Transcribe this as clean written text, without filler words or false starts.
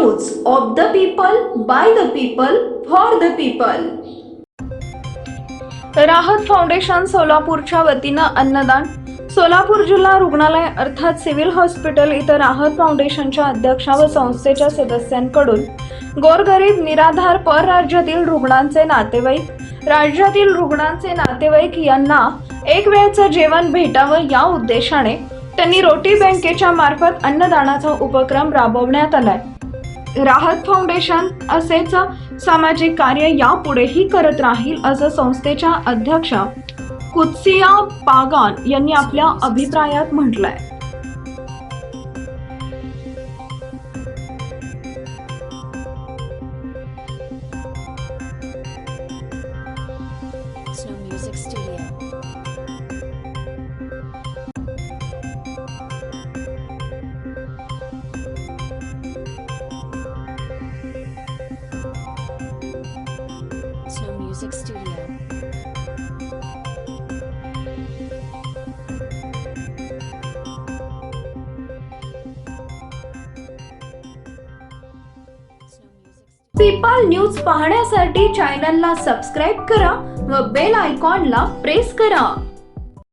News of the people, by the people, for the people. राहत foundation सोलापूरच्या वतीनं अन्नदान. सोलापूर जिल्हा रुग्णालय अर्थात सिव्हिल हॉस्पिटल इथं राहत फाउंडेशनच्या अध्यक्षा व संस्थेच्या सदस्यांकडून गोरगरीब, निराधार, परराज्यातील रुग्णांचे नातेवाईक, राज्यातील रुग्णांचे नातेवाईक यांना एक वेळचं जेवण भेटावं या उद्देशाने त्यांनी रोटी बँकेच्या मार्फत अन्नदानाचा उपक्रम राबवण्यात आलाय. राहत फाउंडेशन असेच सामाजिक कार्य यापुढेही करत राहील असं संस्थेच्या अध्यक्षा कुत्सिया पागान यांनी आपल्या अभिप्रायात म्हटलंय. Snow Music Studio. Snow Music Studio. People news पाहण्यासाठी चॅनलला सबस्क्राईब करा व बेल आयकॉनला प्रेस करा.